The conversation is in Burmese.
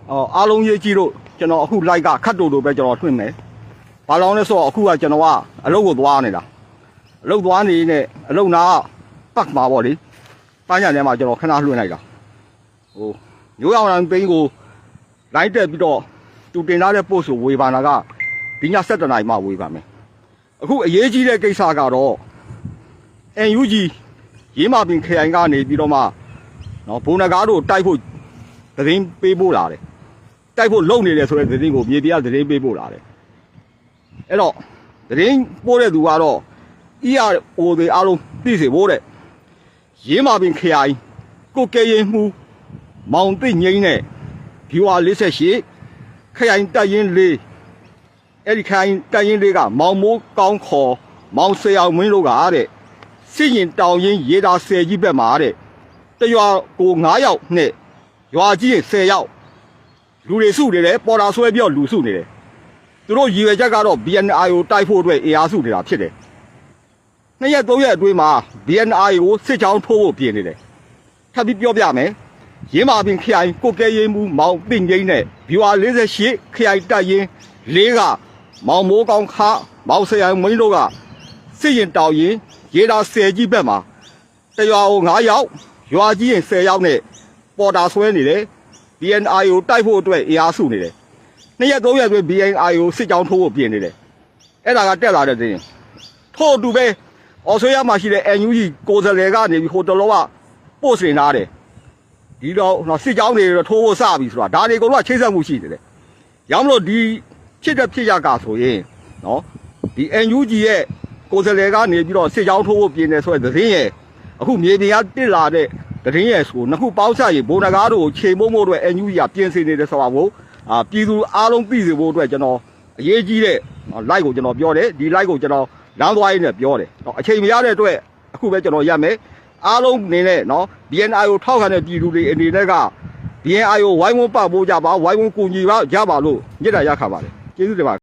အားလုံးရေးကြည့်လို့ကျွန်တော်အခု like ကခတ်တူတူပဲကျွန်တော်ထွင့်မယ်ဘာလို့လဲဆိုတော့အခုကကျွန်တော်ကအလုပ်ကိုသွားနေတာအလုပ်သွားနေနဲ့အလုပ်နာပတ်မှာပေါ့လေပန်းချံထဲမှာကျွန်တော်ခဏလွှင့်လိုက်တာမျိုးရောင်တိုင်းပိန်းကိုလိုက်တက်ပြီးတော့သူတင်ထားတဲ့ post ကိုဝေဘာနာကဒီည7 နာရီမှဝေပါမယ်အခုအရေးကြီးတဲ့ကိစ္စကတော့ NUG ရေးမာပင်ခရိုင်ကနေပြီးတော့မှနော်ဘုံနဂါးတို့တိုက်ဖို့သတင်းပေးပို့လာတယ်တိုက်ဖို့လုပ်နေတယ်ဆိုတဲ့သတင်းကိုမြေပြသတင်းပေးပို့လာတယ်အဲ့တော့သတင်းပို့တဲ့သူကတော့ ERO တွေအားလုံးသိစေဖို့တဲ့ရေးမာပင်ခရိုင်ကိုကဲရင်မှုမောင်သိငိမ့်နဲ့ viewer 48ခရိုင်တိုက်ရင်4အဲ့ဒီခရိုင်တိုက်ရင်4ကမောင်မိုးကောင်းခေါ်မောင်ဆရာမင်းတို့ကတဲ့စစ်ရင်တောင်ရင်ရေတာ10ကြီးဘက်မှာတဲ့တရွာကို9ယောက်နဲ့ရွာကြီး10ယောက်လူတွေစုနေတယ်ပေါ်တာဆွဲပြီးတော့လူစုနေတယ်သူတို့ရည်ရွယ်ချက်ကတော့ BNI ကိုတိုက်ဖို့အတွက်အားစုနေတာဖြစ်တယ်2ရက်3ရက်အတွင်းမှာ BNI ကိုစစ်ကြောင်းထိုးဖို့ပြင်နေတယ်ထပ်ပြီးပြောပြမယ်ရင်းမာပင်ခရိုင်ကိုကဲရင်မှုမောင်ပင့်ငိမ့်နဲ့ viewer 48ခရိုင်တိုက်ရင်4ကမောင်မိုးကောင်းခမောင်ဆရာမင်းတို့ကစစ်ရင်တောင်ရင်ရေတာ10ကြီးဘက်မှာတရွာကို9ယောက်ရွာကြီးရင်10ယောက်နဲ့ပေါ်တာဆွဲနေတယ် BNI ကိုတိုက်ဖို့အတွက်အားစုနေတယ်2ရက်3ရက်အတွင်း BNI ကိုစစ်ကြောင်းထိုးဖို့ပြင်နေတယ်အဲ့ဒါကတက်လာတဲ့သတင်းထို့အတူပဲအော်ဆွေးရမှာရှိတဲ့ NUG ကိုယ်စားလှယ်ကနေပြီးဟိုတလောကပို့စင်ထားတယ်ဒီတော့စစ်ကြောင်းတွေထိုးဖို့စပြီဆိုတာဒါတွေကတော့ချိတ်ဆက်မှုရှိတယ်လေရောင်းလို့ဒီဖြစ်တဲ့ဖြစ်ရကဆိုရင်နော်ဒီ NUG ရဲ့ကိုယ်စားလှယ်ကနေပြီးတော့စစ်ကြောင်းထိုးဖို့ပြင်နေဆိုတဲ့သတင်းရဲ့အခုမြေပြင်ကတက်လာတဲ့သတင်းရဲ့ဆိုနှစ်ခုပေါင်းစရင်ဘုံနဂါးတို့ချိန်မို့မို့အတွက် NUG ကပြင်ဆင်နေတယ်ဆိုတာကိုပြည်သူအားလုံးသိစေဖို့အတွက်ကျွန်တော်အရေးကြီးတဲ့ like ကိုကျွန်တော်ပြောတယ်ဒီ like ကိုကျွန်တော်လမ်းသွားရင်းနဲ့ပြောတယ်အချိန်မရတဲ့အတွက်အခုပဲကျွန်တော်ရမယ်အားလုံးနေနဲ့နော် BNI ကိုထောက်ခံတဲ့ပြည်သူတွေအနေနဲ့က BNI ကိုဝိုင်းဝန်းပပိုးကြပါဝိုင်းဝန်းကူညီပါကြပါလို့မြစ်တာရခါပါတယ်ကျေးဇူးတင်ပါ